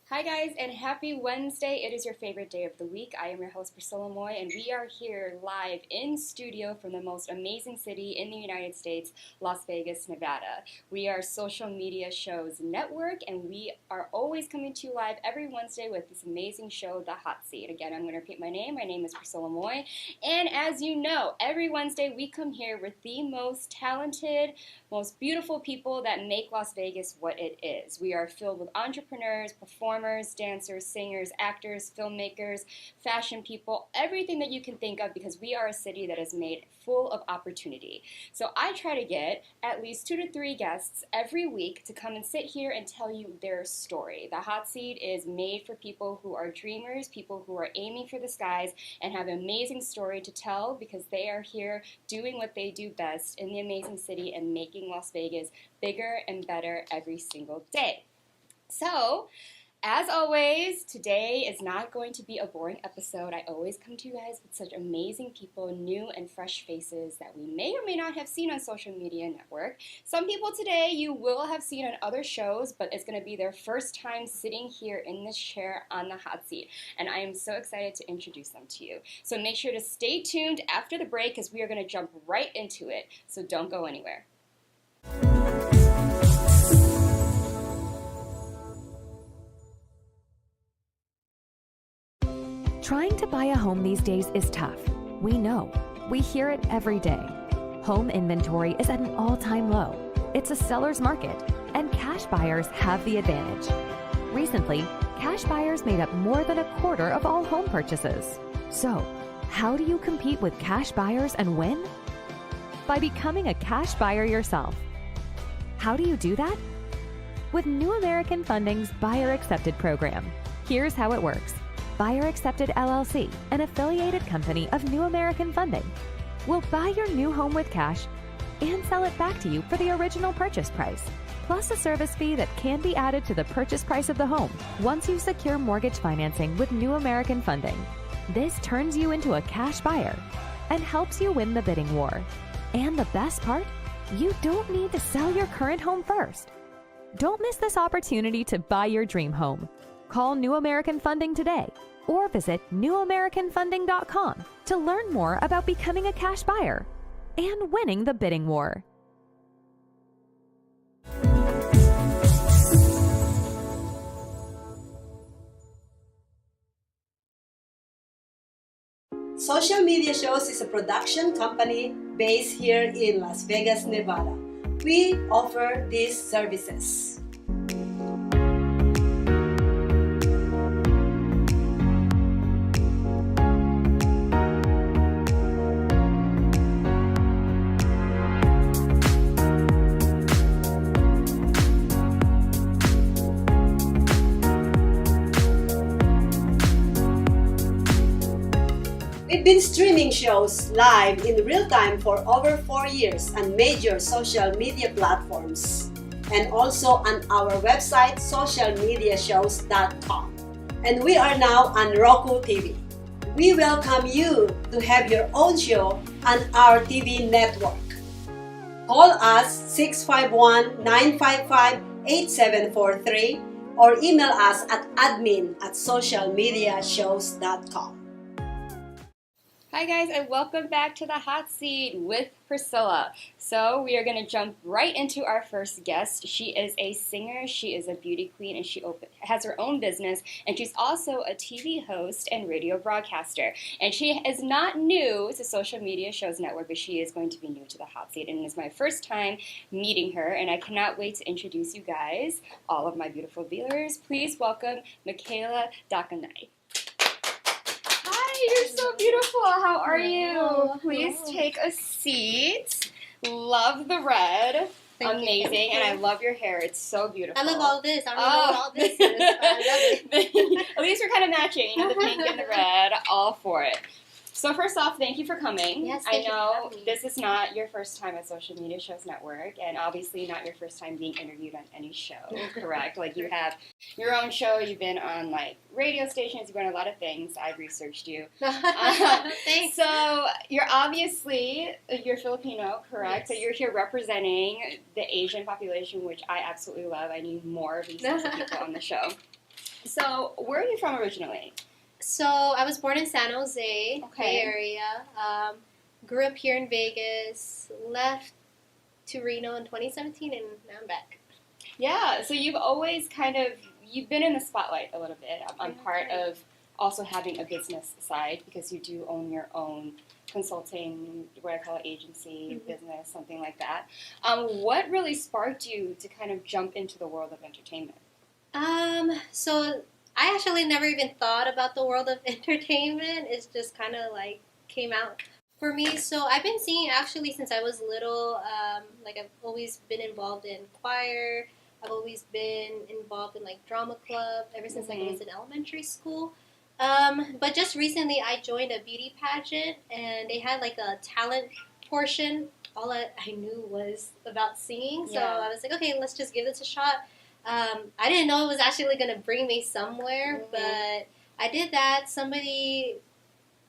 Hi guys, and happy Wednesday. It is your favorite day of the week. I am your host, Priscilla, and we are here live in studio from the most amazing city in the United States, Las Vegas, Nevada. We are Social Media Shows Network, and we are always coming to you live every Wednesday with this amazing show, The Hot Seat. Again, I'm going to repeat my name. My name is Priscilla Moy, and as you know, every Wednesday we come here with the most talented, most beautiful people that make Las Vegas what it is. We are filled with entrepreneurs, performers, dancers, singers, actors, filmmakers, fashion people, everything that you can think of, because we are a city that is made full of opportunity. So I try to get at least 2 to 3 guests every week to come and sit here and tell you their story. The Hot Seat is made for people who are dreamers, people who are aiming for the skies and have an amazing story to tell, because they are here doing what they do best in the amazing city and making Las Vegas bigger and better every single day. So, as always, today is not going to be a boring episode. I always come to you guys with such amazing people, new and fresh faces that we may or may not have seen on Social Media Network. Some people today you will have seen on other shows, but it's going to be their first time sitting here in this chair on the hot seat. And I am so excited to introduce them to you. So make sure to stay tuned after the break, because we are going to jump right into it. So don't go anywhere. Trying to buy a home these days is tough. We know. We hear it every day. Home inventory is at an all-time low. It's a seller's market, and cash buyers have the advantage. Recently, cash buyers made up more than a quarter of all home purchases. So, how do you compete with cash buyers and win? By becoming a cash buyer yourself. How do you do that? With New American Funding's Buyer Accepted program. Here's how it works. Buyer Accepted LLC, an affiliated company of New American Funding, will buy your new home with cash and sell it back to you for the original purchase price, plus a service fee that can be added to the purchase price of the home once you secure mortgage financing with New American Funding. This turns you into a cash buyer and helps you win the bidding war. And the best part? You don't need to sell your current home first. Don't miss this opportunity to buy your dream home. Call New American Funding today or visit newamericanfunding.com to learn more about becoming a cash buyer and winning the bidding war. Social Media Shows is a production company based here in Las Vegas, Nevada. We offer these services. We've been streaming shows live in real time for over 4 years on major social media platforms, and also on our website socialmediashows.com. And we are now on Roku TV. We welcome you to have your own show on our TV network. Call us 651-955-8743 or email us at admin@socialmediashows.com. Hi guys, and welcome back to the Hot Seat with Priscilla. So we are going to jump right into our first guest. She is a singer, she is a beauty queen, and she has her own business, and she's also a TV host and radio broadcaster. And she is not new to Social Media Shows Network, but she is going to be new to the Hot Seat, and it is my first time meeting her, and I cannot wait to introduce you guys, all of my beautiful viewers. Please welcome Maiekayla Dacanay. You're so beautiful. How are you? Please take a seat. Love the red. Thank Amazing. you. And I love your hair. It's so beautiful. I love all this. I don't know what all this is, but I love it. At least we're kind of matching. You know, the pink and the red. All for it. So first off, thank you for coming. Yes, I thank you for know having me. this is not your first time at Social Media Shows Network, and obviously not your first time being interviewed on any show, correct? Like you have your own show, you've been on like radio stations, you've done a lot of things. I've researched you. Thanks. So you're Filipino, correct? Yes. So you're here representing the Asian population, which I absolutely love. I need more of these types of people on the show. So where are you from originally? So I was born in San Jose, Okay. Bay Area. Grew up here in Vegas. Left to Reno in 2017, and now I'm back. Yeah, so you've always you've been in the spotlight a little bit. I'm part of also having a business side because you do own your own consulting, what I call agency, business, something like that. What really sparked you to kind of jump into the world of entertainment? So I actually never even thought about the world of entertainment. It's just kind of like came out for me. So I've been singing actually since I was little. Like I've always been involved in choir. I've always been involved in like drama club ever since like I was in elementary school. But just recently I joined a beauty pageant and they had like a talent portion. All I knew was about singing. So I was like, okay, let's just give this a shot. I didn't know it was actually going to bring me somewhere, but I did that. Somebody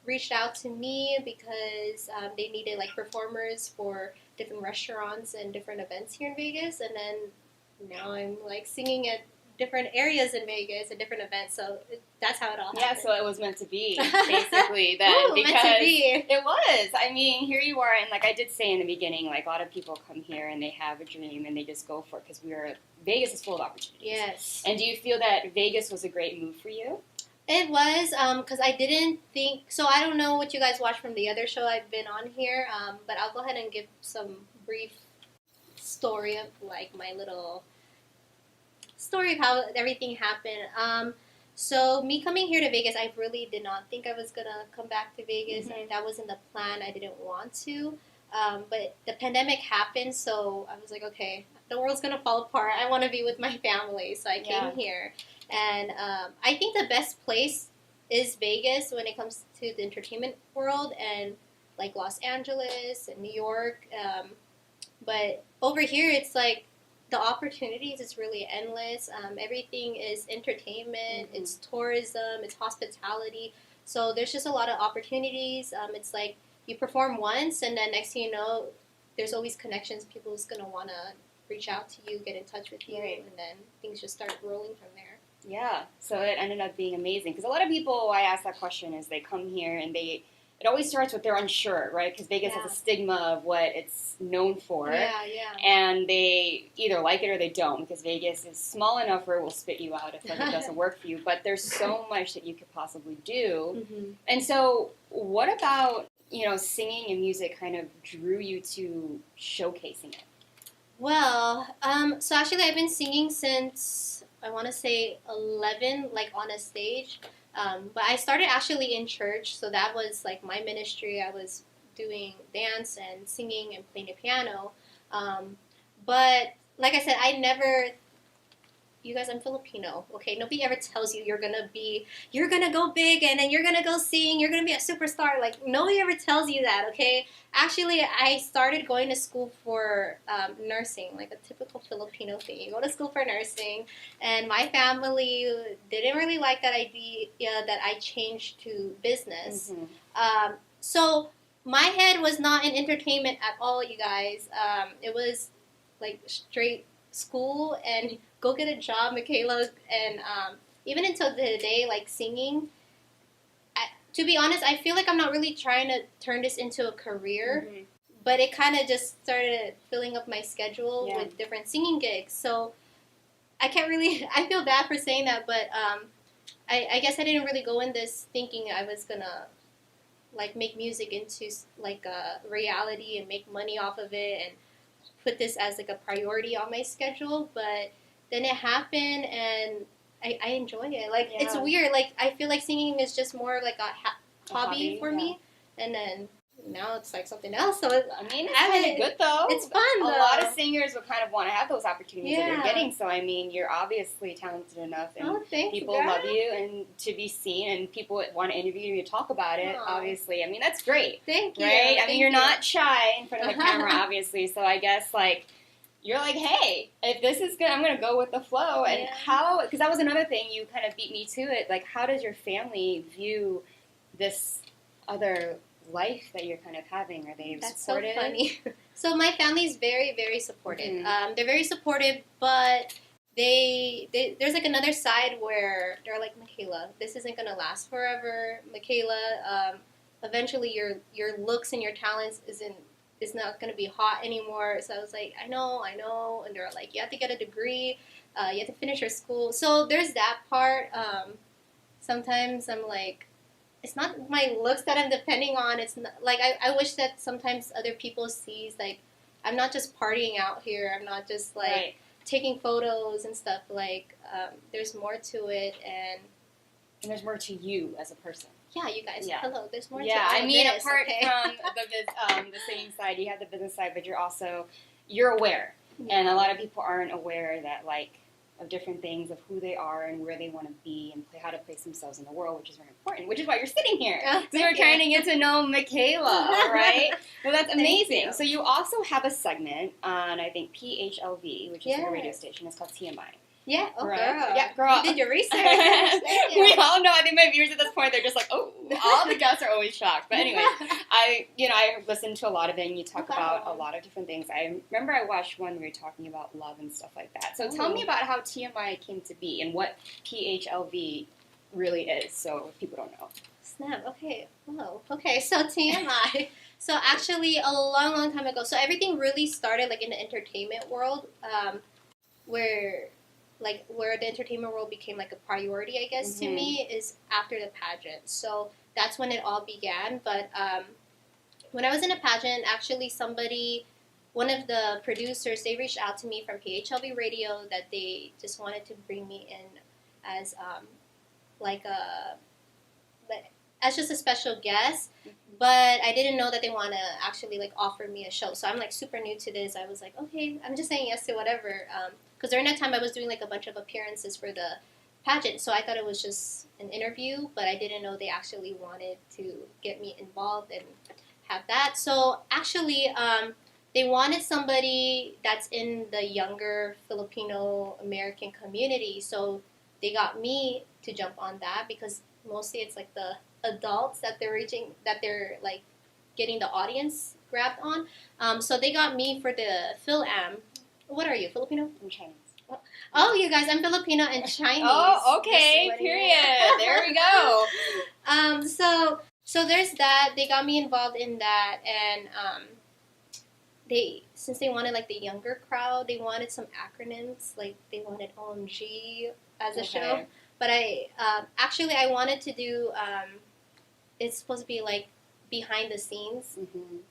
reached out to me because they needed like performers for different restaurants and different events here in Vegas, and then now I'm like singing at different areas in Vegas at different events. So that's how it all happened. Yeah, so it was meant to be, basically, then. Ooh, because meant to be. It was. I mean, here you are, and like I did say in the beginning, like a lot of people come here and they have a dream and they just go for it because Vegas is full of opportunities. Yes. And do you feel that Vegas was a great move for you? It was, because I didn't think, so I don't know what you guys watched from the other show I've been on here, but I'll go ahead and give some brief story of like my little story of how everything happened. So me coming here to Vegas, I really did not think I was going to come back to Vegas. That wasn't the plan. I didn't want to. But the pandemic happened, so I was like, okay, the world's going to fall apart. I want to be with my family. So I came here. And I think the best place is Vegas when it comes to the entertainment world, and like Los Angeles and New York. But over here, it's like the opportunities is really endless. Everything is entertainment, it's tourism, it's hospitality. So there's just a lot of opportunities. It's like you perform once, and then next thing you know, there's always connections. People's going to want to reach out to you, get in touch with you, and then things just start rolling from there. Yeah, so it ended up being amazing. Because a lot of people, I ask that question, is they come here and it always starts with they're unsure, right? Because Vegas has a stigma of what it's known for. And they either like it or they don't, because Vegas is small enough where it will spit you out if it doesn't work for you. But there's so much that you could possibly do. And so what about, singing and music kind of drew you to showcasing it? Well, so actually I've been singing since, I want to say 11, like on a stage. But I started actually in church, so that was like my ministry. I was doing dance and singing and playing the piano. But like I said, you guys, I'm Filipino, okay? Nobody ever tells you you're gonna go big and then you're gonna go sing, you're gonna be a superstar. Like, nobody ever tells you that, okay? Actually, I started going to school for nursing, like a typical Filipino thing. You go to school for nursing, and my family didn't really like that idea that I changed to business. So my head was not in entertainment at all, you guys. It was like straight school and go get a job, Maiekayla, and even until the day, like singing. To be honest, I feel like I'm not really trying to turn this into a career, but it kind of just started filling up my schedule with different singing gigs. So I feel bad for saying that, but I guess I didn't really go in this thinking I was gonna like make music into like a reality and make money off of it and put this as like a priority on my schedule. But then it happened, and I enjoy it. Like, it's weird. Like, I feel like singing is just more like a hobby for me. And then now it's like something else. So I mean, it's kind of good though. It's fun though. A lot of singers would kind of want to have those opportunities that Yeah. you're getting. So I mean, you're obviously talented enough, and thanks, people girl. love you, and to be seen, and people would want to interview you to talk about it. Aw. Obviously, I mean that's great, Thank you. right? I Thank mean, you're you. not shy in front of the camera, obviously. So I guess like. You're like, hey, if this is good, I'm going to go with the flow. And Yeah. how, because that was another thing, you kind of beat me to it. Like, how does your family view this other life that you're kind of having? Are they That's supportive? so funny. So my family's very, very supportive. Mhm. They're very supportive, but there's like another side where they're like, Maiekayla, this isn't going to last forever. Maiekayla, eventually your looks and your talents is not going to be hot anymore. So I was like, I know. And they're like, you have to get a degree. You have to finish your school. So there's that part. Sometimes I'm like, it's not my looks that I'm depending on. It's not, like, I wish that sometimes other people sees, like, I'm not just partying out here. I'm not just, like, Right. taking photos and stuff. Like, there's more to it. And And there's more to you as a person. yeah, you guys, Yeah. hello, there's more to Yeah, all I of mean, this, apart okay? from the singing side, you have the business side, but you're aware. And a lot of people aren't aware that, like, of different things, of who they are and where they want to be and how to place themselves in the world, which is very important, which is why you're sitting here. Oh, So we're thank you. trying to get to know Maiekayla, right? Well, that's Thank amazing. you. So you also have a segment on, I think, PHLV, which is like a radio Yes. station. It's called TMI. Yeah, oh, Right? girl. Yeah, girl. You did your research. Thank you. We all know. I think my viewers at this point, they're just like, oh, all the guests are always shocked. But anyways, I listened to a lot of it, and you talk about a lot of different things. I remember I watched one where you're talking about love and stuff like that. So tell me about how TMI came to be and what PHLV really is, so if people don't know. Snap. Okay. Whoa. Okay. So TMI. So actually, a long, long time ago. So everything really started like in the entertainment world, where the entertainment world became like a priority, I guess, to me, is after the pageant. So that's when it all began. But when I was in a pageant, actually, one of the producers, they reached out to me from PHLV Radio that they just wanted to bring me in as as just a special guest, but I didn't know that they want to actually like offer me a show. So I'm like super new to this. I was like, okay, I'm just saying yes to whatever. Because during that time I was doing like a bunch of appearances for the pageant, so I thought it was just an interview, but I didn't know they actually wanted to get me involved and have that. So actually, they wanted somebody that's in the younger Filipino American community. So they got me to jump on that because mostly it's like the adults that they're like getting the audience grabbed on. So they got me for the Phil-Am. What are you, Filipino? I'm Chinese. Oh, you guys, I'm Filipino and Chinese. Oh, okay, Just period. There we go. So there's that. They got me involved in that, and since they wanted like the younger crowd, they wanted some acronyms, like they wanted OMG as a show. But I wanted to do. It's supposed to be like behind the scenes,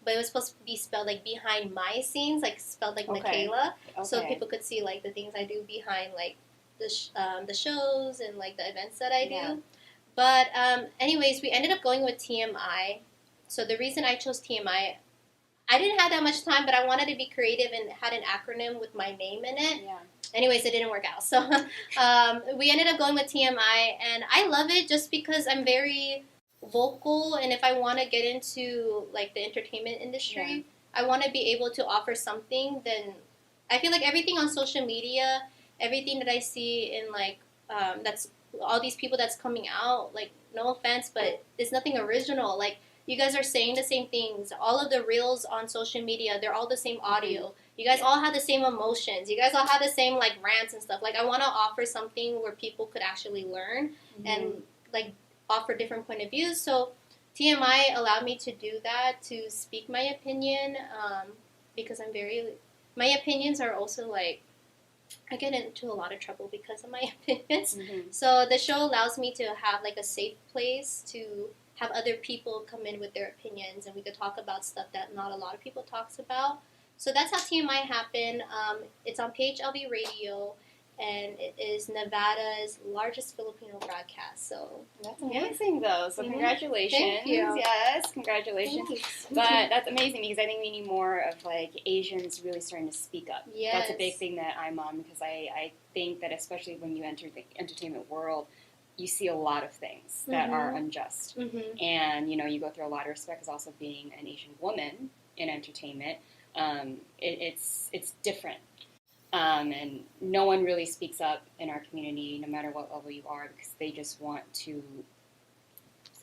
but it was supposed to be spelled like behind my scenes, like spelled like Maiekayla, so people could see like the things I do behind like the shows and like the events that I do. Yeah. But anyways, we ended up going with TMI. So the reason I chose TMI, I didn't have that much time, but I wanted to be creative and had an acronym with my name in it. Yeah. Anyways, it didn't work out. So we ended up going with TMI, and I love it just because I'm very vocal, and if I want to get into like the entertainment industry, I want to be able to offer something. Then I feel like everything on social media, everything that I see in like that's all these people that's coming out, like no offense, but it's nothing original. Like you guys are saying the same things. All of the reels on social media, they're all the same audio. You guys all have the same emotions. You guys all have the same like rants and stuff. Like I want to offer something where people could actually learn and like offer different point of views. So TMI allowed me to do that, to speak my opinion, because my opinions are also like, I get into a lot of trouble because of my opinions. So the show allows me to have like a safe place to have other people come in with their opinions, and we could talk about stuff that not a lot of people talks about. So that's how TMI happened. It's on PHLV Radio, and it is Nevada's largest Filipino broadcast. So that's amazing, though. So congratulations. Thank you. Yes, congratulations. Thank you. But that's amazing because I think we need more of like Asians really starting to speak up. Yes. That's a big thing that I'm on because I think that especially when you enter the entertainment world, you see a lot of things that are unjust. And, you go through a lot of respect as also being an Asian woman in entertainment. It's different. And no one really speaks up in our community, no matter what level you are, because they just want to,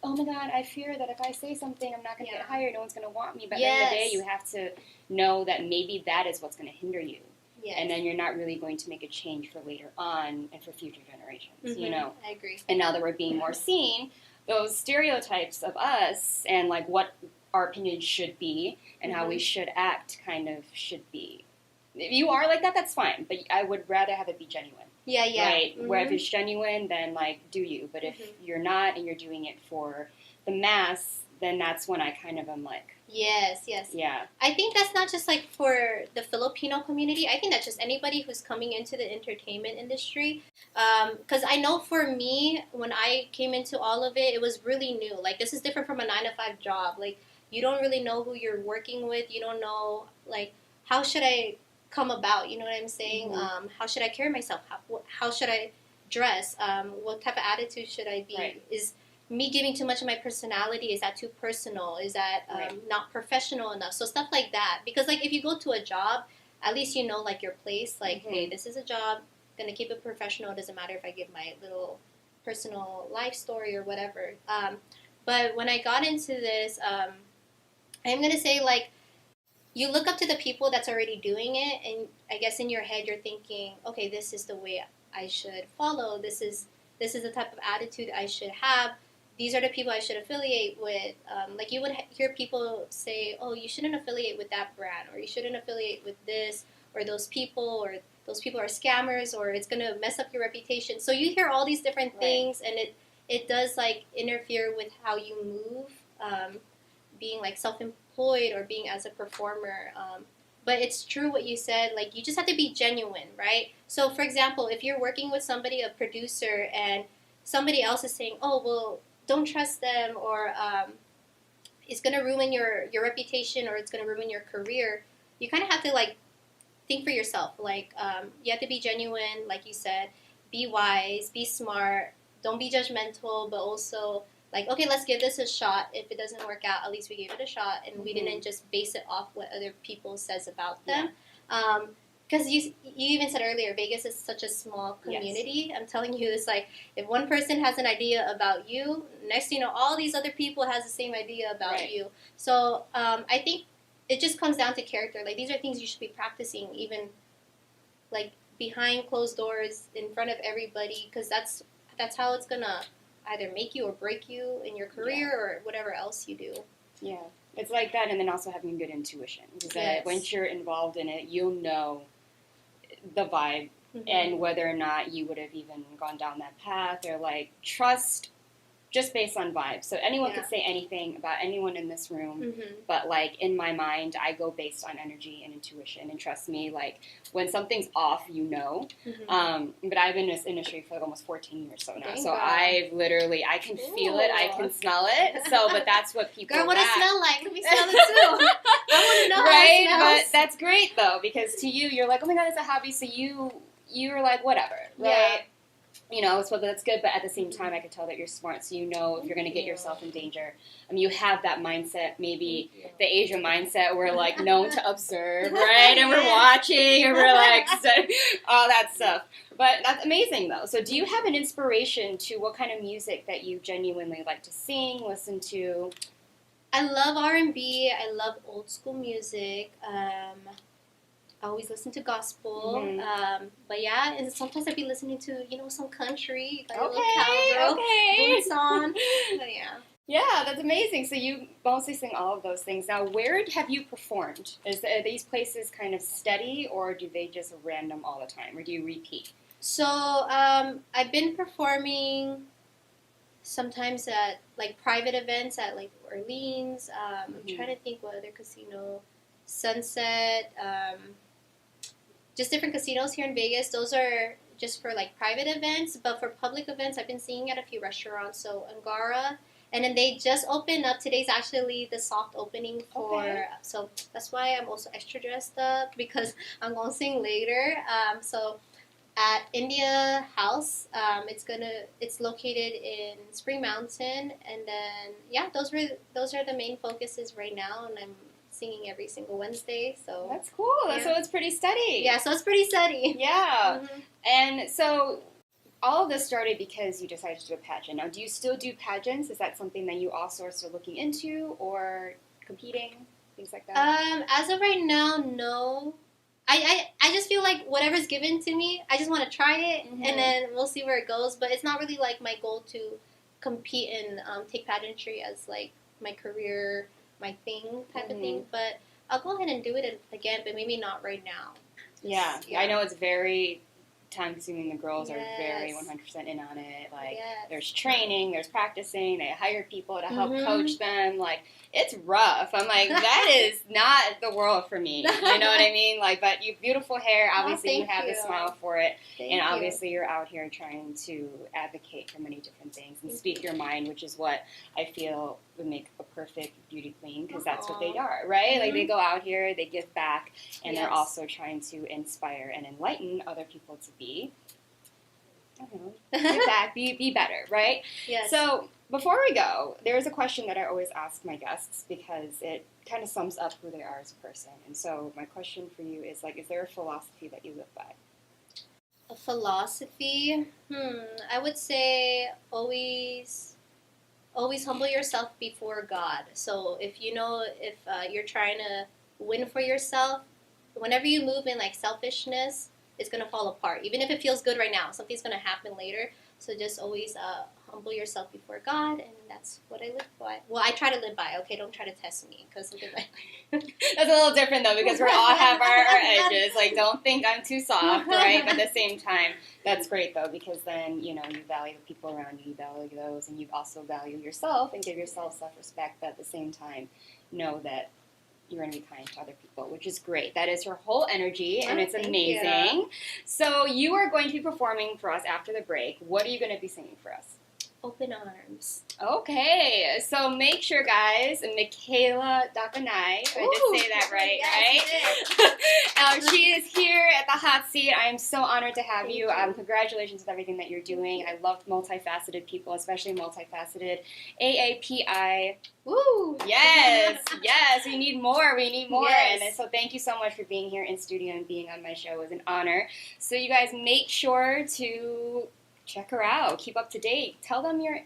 oh my God, I fear that if I say something, I'm not going to get hired, no one's going to want me. But at the end of the day, you have to know that maybe that is what's going to hinder you. Yes. And then you're not really going to make a change for later on and for future generations, I agree. And now that we're being more seen, those stereotypes of us and like what our opinion should be and how we should act kind of should be. If you are like that, that's fine. But I would rather have it be genuine. Yeah. Right? Where if it's genuine, then, like, do you. But if you're not and you're doing it for the mass, then that's when I kind of am like... Yes. Yeah. I think that's not just, like, for the Filipino community. I think that's just anybody who's coming into the entertainment industry. Because I know for me, when I came into all of it, it was really new. Like, this is different from a 9-to-5 job. Like, you don't really know who you're working with. You don't know, like, how should I come about, you know what I'm saying? How should I carry myself? How should I dress? What type of attitude should I be? Right. Is me giving too much of my personality, is that too personal? Is that not professional enough? So stuff like that. Because, like, if you go to a job, at least you know, like, your place. Like, hey, this is a job. I'm going to keep it professional. It doesn't matter if I give my little personal life story or whatever. But when I got into this, I'm going to say, like, you look up to the people that's already doing it, and I guess in your head you're thinking, okay, this is the way I should follow. This is the type of attitude I should have. These are the people I should affiliate with. Like you would hear people say, oh, you shouldn't affiliate with that brand, or you shouldn't affiliate with this, or those people are scammers, or it's going to mess up your reputation. So you hear all these different things, and it does, like, interfere with how you move, being, like, self-employed or being as a performer. But it's true what you said, like, you just have to be genuine, right? So, for example, if you're working with somebody, a producer, and somebody else is saying, oh, well, don't trust them, or it's going to ruin your reputation, or it's going to ruin your career, you kind of have to, like, think for yourself. Like, you have to be genuine, like you said, be wise, be smart, don't be judgmental, but also... like, okay, let's give this a shot. If it doesn't work out, at least we gave it a shot, and we didn't just base it off what other people says about them. Because you even said earlier, Vegas is such a small community. Yes. I'm telling you, it's like, if one person has an idea about you, next thing you know, all these other people has the same idea about you. So I think it just comes down to character. Like, these are things you should be practicing, even, like, behind closed doors, in front of everybody, because that's how it's going to either make you or break you in your career or whatever else you do. Yeah, it's like that, and then also having good intuition. Because once you're involved in it, you'll know the vibe and whether or not you would have even gone down that path, or, like, trust just based on vibes. So anyone could say anything about anyone in this room, but, like, in my mind, I go based on energy and intuition. And trust me, like, when something's off, you know. But I've been in this industry for, like, almost 14 years so now. Thank so God. I've literally, I can feel it, I can smell it. So, but that's what people... Girl, what I smell like? Let me smell it too. I want to know how it smells. But that's great, though, because to you, you're like, oh my God, it's a hobby. So you're like, whatever, right? Yeah. You know, so that's good, but at the same time, I could tell that you're smart, so you know if you're going to get yourself in danger. I mean, you have that mindset, maybe the Asian mindset, we're, like, known to observe, right? And we're watching, and we're, like, all that stuff. But that's amazing, though. So do you have an inspiration to what kind of music that you genuinely like to sing, listen to? I love R&B. I love old school music. I always listen to gospel, but yeah, and sometimes I'd be listening to, some country, like a little cowgirl, boots on, but yeah. Yeah, that's amazing. So you mostly sing all of those things. Now, where have you performed? Are these places kind of steady, or do they just random all the time, or do you repeat? So I've been performing sometimes at, like, private events at, like, Orleans. I'm trying to think what other casino, Sunset, just different casinos here in Vegas. Those are just for like private events, but for public events, I've been singing at a few restaurants. So Angara, and then they just opened up. Today's actually the soft opening for. So that's why I'm also extra dressed up because I'm gonna sing later. So at India House, it's located in Spring Mountain, and then those are the main focuses right now, and I'm singing every single Wednesday. So that's cool. So it's pretty steady. Yeah, so it's pretty steady. Yeah. Mm-hmm. And so all of this started because you decided to do a pageant. Now, do you still do pageants? Is that something that you also are still looking into or competing, things like that? As of right now, no. I just feel like whatever's given to me, I just want to try it, and then we'll see where it goes. But it's not really like my goal to compete and take pageantry as like my career, my thing type of thing. But I'll go ahead and do it again, but maybe not right now. Yeah. I know it's very time-consuming. The girls are very 100% in on it. Like, there's training, there's practicing, they hire people to help coach them. Like, it's rough. I'm like, that is not the world for me. You know what I mean? Like, but you have beautiful hair. Obviously, you have the smile for it. And obviously, you're out here trying to advocate for many different things and speak your mind, which is what I feel would make a perfect beauty queen, because that's what they are, right? Like, they go out here, they give back, and they're also trying to inspire and enlighten other people to be, I don't know, give back, be better, right? Yes. So before we go, there's a question that I always ask my guests because it kind of sums up who they are as a person. And so my question for you is, like, is there a philosophy that you live by? A philosophy? I would say always humble yourself before God. So if you're trying to win for yourself, whenever you move in like selfishness, it's going to fall apart. Even if it feels good right now, something's going to happen later. So just always humble yourself before God, and that's what I live by. Well, I try to live by. Okay, don't try to test me, because that's a little different though, because we all have our edges. Like, don't think I'm too soft, right? But at the same time, that's great though, because then you value the people around you, you value those, and you also value yourself and give yourself self-respect. But at the same time, know that you're going to be kind to other people, which is great. That is her whole energy, and it's amazing. You. So you are going to be performing for us after the break. What are you going to be singing for us? Open Arms. Okay, so make sure, guys, Maiekayla Dacanay, I did say that right, right? She is here at the hot seat. I am so honored to have you. Congratulations with everything that you're doing. I love multifaceted people, especially multifaceted AAPI. Woo! Yes, we need more. Yes. And so thank you so much for being here in studio and being on my show. It was an honor. So you guys make sure to check her out. Keep up to date. Tell them your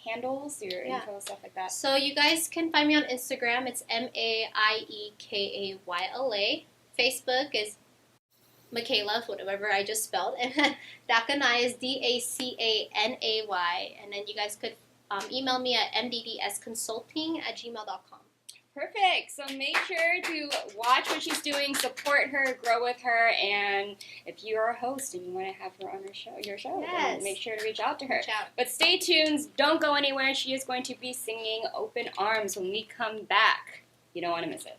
handles, your info, stuff like that. So you guys can find me on Instagram. It's Maiekayla. Facebook is Maiekayla, whatever I just spelled. And then Dacanay is Dacanay. And then you guys could email me at mddsconsulting@gmail.com. Perfect. So make sure to watch what she's doing, support her, grow with her, and if you're a host and you want to have her on your show, then make sure to reach out to her. But stay tuned. Don't go anywhere. She is going to be singing Open Arms when we come back. You don't want to miss it.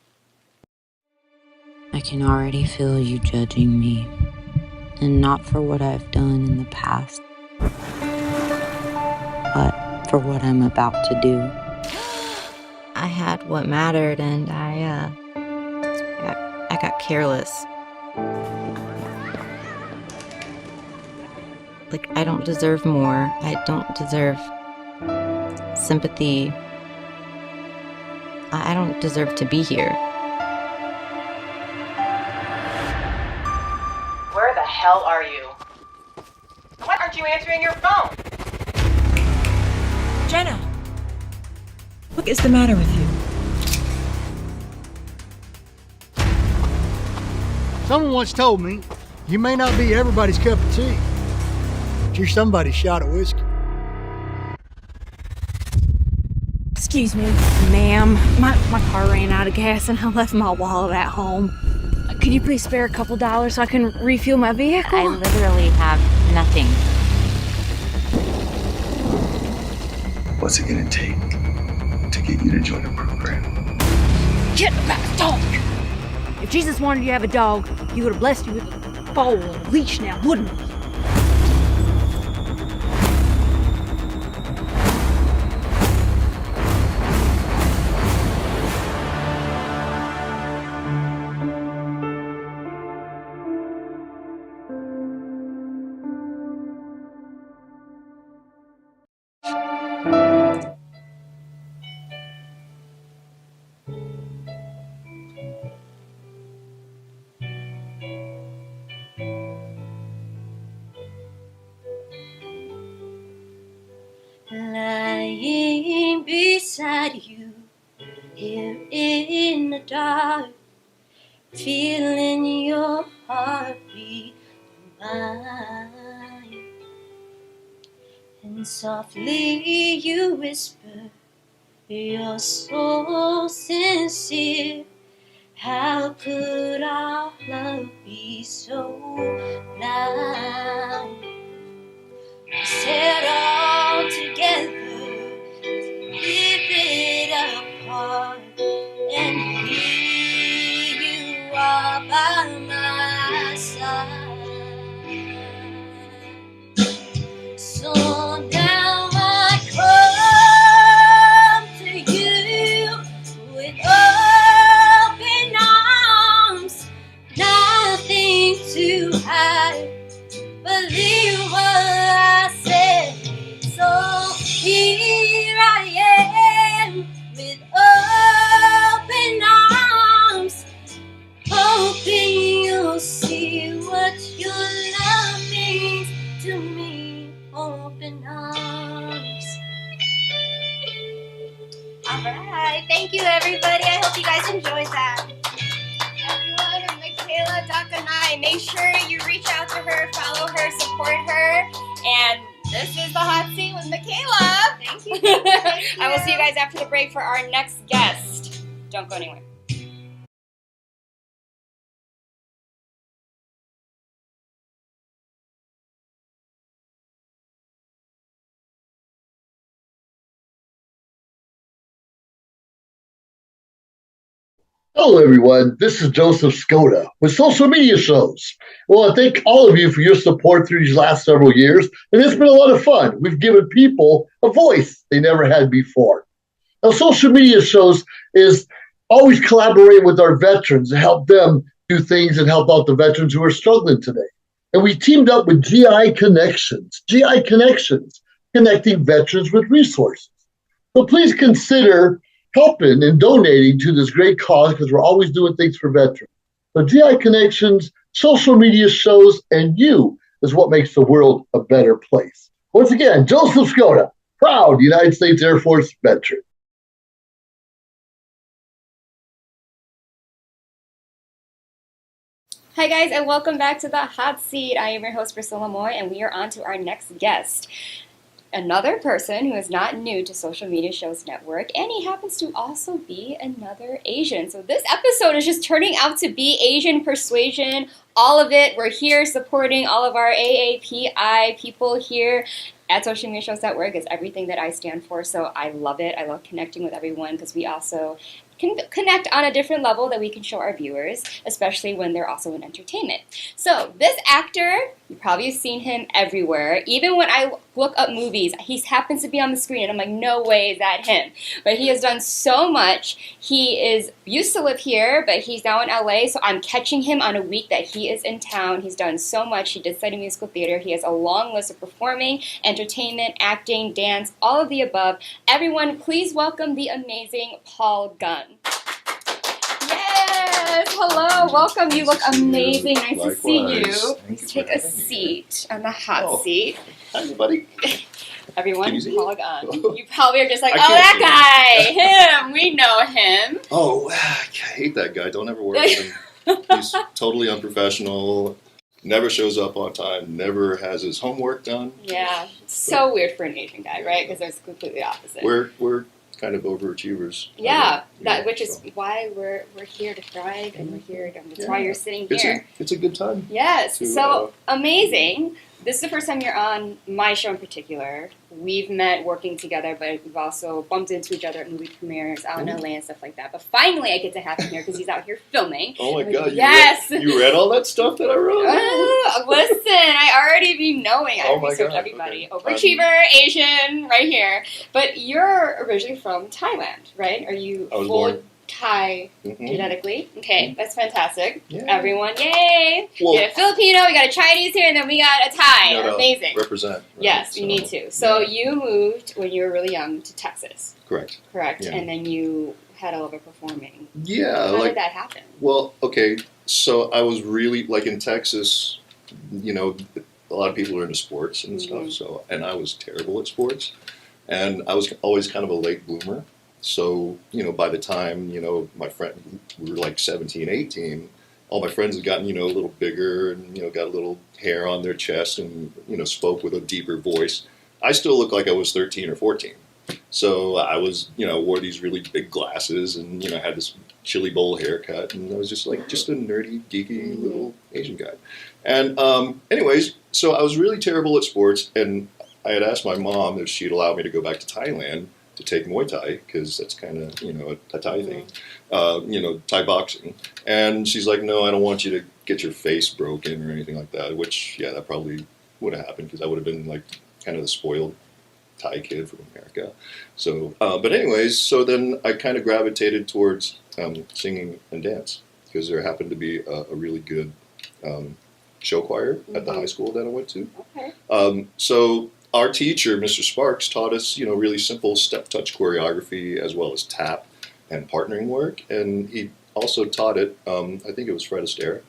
I can already feel you judging me, and not for what I've done in the past, but for what I'm about to do. I had what mattered, and I got careless. Like, I don't deserve more. I don't deserve sympathy. I don't deserve to be here. Where the hell are you? Why aren't you answering your phone? Jenna! What is the matter with you? Someone once told me, you may not be everybody's cup of tea, but you're somebody's shot of whiskey. Excuse me, ma'am. My car ran out of gas and I left my wallet at home. Could you please spare a couple dollars so I can refuel my vehicle? I literally have nothing. What's it gonna take to get you to join the program? Get back, dog! If Jesus wanted you to have a dog, he would have blessed you with a foal and a leash now, wouldn't he? feeling your heartbeat mine. And softly you whisper, you're so sincere. How could our love be so blind? We set all together, keep it apart, and here you are by my side. So now I come to you with open arms, nothing to hide. Believe what I say. So here I am with open arms, hoping you'll see what your love means to me. Open arms. Alright, thank you everybody. I hope you guys enjoyed that. Everyone, Maiekayla Dacanay. Make sure you reach out to her, follow her, support her. And this is the Hot Seat with Maiekayla. Thank you. Thank you. I will see you guys after the break for our next guest. Don't go anywhere. Hello, everyone. This is Joseph Skoda with Social Media Shows. Well, I thank all of you for your support through these last several years, and it's been a lot of fun. We've given people a voice they never had before. Now, Social Media Shows is always collaborating with our veterans to help them do things and help out the veterans who are struggling today. And we teamed up with GI Connections, connecting veterans with resources. So please consider helping and donating to this great cause, because we're always doing things for veterans. So GI Connections, Social Media Shows, and you is what makes the world a better place. Once again, Joseph Skoda, proud United States Air Force veteran. Hi guys, and welcome back to the Hot Seat. I am your host, Priscilla Moy, and we are on to our next guest. Another person who is not new to Social Media Shows Network, and he happens to also be another Asian. So this episode is just turning out to be Asian persuasion, all of it. We're here supporting all of our AAPI people here at Social Media Shows Network. It's everything that I stand for, so I love it. I love connecting with everyone because we also can connect on a different level that we can show our viewers, especially when they're also in entertainment. So this actor, you probably have seen him everywhere. Even when I look up movies, he happens to be on the screen, and I'm like, no way is that him. But he has done so much. He used to live here, but he's now in LA, so I'm catching him on a week that he is in town. He's done so much. He did study musical theater. He has a long list of performing, entertainment, acting, dance, all of the above. Everyone, please welcome the amazing Paul Gunn. Yes, hello, welcome. You look amazing. Nice to see you. Please take a seat on the hot seat. Hi, everybody. Everyone, Paul Gunn. You probably are just like, oh, that guy, him. We know him. Oh, I hate that guy. Don't ever work with him. He's totally unprofessional. Never shows up on time. Never has his homework done. Yeah, so weird for an Asian guy, right? Because it's completely opposite. We're kind of overachievers. Yeah, which is why we're here to thrive, and we're here. That's why you're sitting here. It's a good time. Yes, so amazing. This is the first time you're on my show in particular. We've met working together, but we've also bumped into each other at movie premieres out in LA and stuff like that. But finally, I get to have him here because he's out here filming. Oh my God! Yes, you read all that stuff that I wrote. Listen, I already be knowing. I research everybody. Okay. Overachiever, Asian, right here. But you're originally from Thailand, right? Are you full Thai genetically? Okay, that's fantastic. Yeah. Everyone, yay! Well, we got a Filipino, we got a Chinese here, and then we got a Thai. Amazing. Represent. Right? Yes, you need to. So you moved when you were really young to Texas. Correct. Yeah. And then you had a love of performing. Yeah. How did that happen? Well, okay, so I was really, like in Texas, a lot of people are into sports and stuff, and I was terrible at sports, and I was always kind of a late bloomer. So, by the time, my friend, we were like 17, 18, all my friends had gotten, a little bigger and, got a little hair on their chest and, spoke with a deeper voice. I still looked like I was 13 or 14. So I was, wore these really big glasses and, had this chili bowl haircut. And I was just a nerdy, geeky little Asian guy. And anyways, so I was really terrible at sports. And I had asked my mom if she'd allow me to go back to Thailand to take Muay Thai, because that's kind of, a Thai thing, Thai boxing. And she's like, no, I don't want you to get your face broken or anything like that, which, yeah, that probably would have happened, because I would have been like kind of the spoiled Thai kid from America. So, but anyways, so then I kind of gravitated towards singing and dance, because there happened to be a really good show choir at the high school that I went to. Okay. So our teacher, Mr. Sparks, taught us, really simple step touch choreography as well as tap and partnering work. And he also taught it, I think it was Fred Astaire,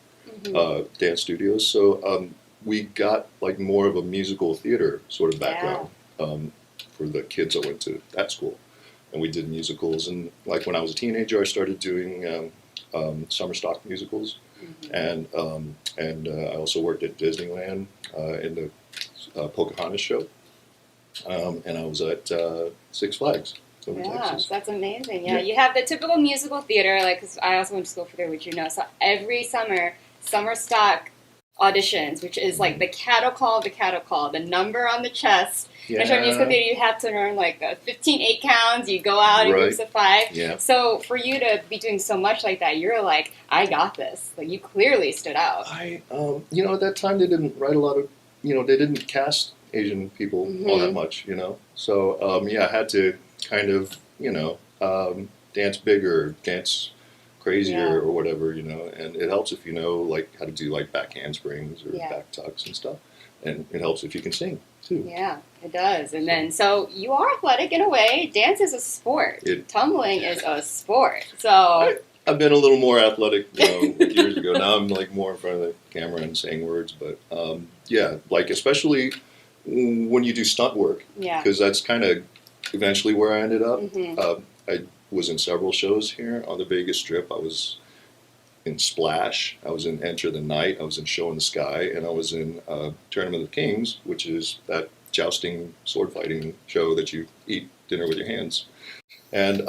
Dance Studios. So we got like more of a musical theater sort of background for the kids I went to that school. And we did musicals. And like when I was a teenager, I started doing summer stock musicals. And I also worked at Disneyland in the Pocahontas show. And I was at Six Flags. Over Texas. That's amazing. Yeah, you have the typical musical theater, like, cause I also went to school for there, which so every summer stock auditions, which is like the cattle call, the number on the chest. Yeah. And for musical theater, you have to learn like 15 8 counts, you go out in groups of 5. Yeah. So for you to be doing so much like that, you're like, I got this. Like, you clearly stood out. At that time they didn't write a lot of, they didn't cast Asian people all that much, So, I had to kind of, dance bigger, dance crazier or whatever, and it helps if you know, like, how to do, like, back handsprings or back tucks and stuff. And it helps if you can sing, too. Yeah, it does. And then, so you are athletic in a way. Dance is a sport. Tumbling is a sport. So I've been a little more athletic, years ago. Now I'm, like, more in front of the camera and saying words. But, like, especially when you do stunt work. Yeah. Because that's kind of eventually where I ended up. I was in several shows here on the Vegas Strip. I was in Splash. I was in Enter the Night. I was in Show in the Sky. And I was in Tournament of the Kings, which is that jousting, sword fighting show that you eat dinner with your hands. And,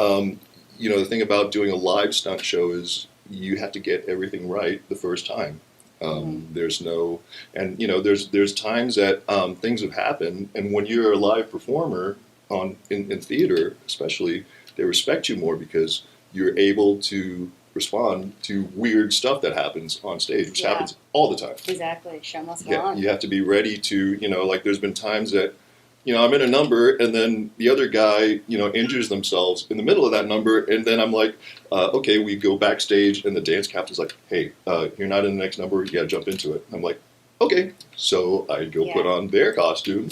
the thing about doing a live stunt show is you have to get everything right the first time. There's no, and there's times that things have happened, and when you're a live performer in theater, especially, they respect you more because you're able to respond to weird stuff that happens on stage, which happens all the time. Exactly, show must go on. You have to be ready to, like there's been times that, I'm in a number and then the other guy, injures themselves in the middle of that number, and then I'm like, okay, we go backstage and the dance captain's like, hey, you're not in the next number, you gotta jump into it. I'm like, okay. So I go put on their costume.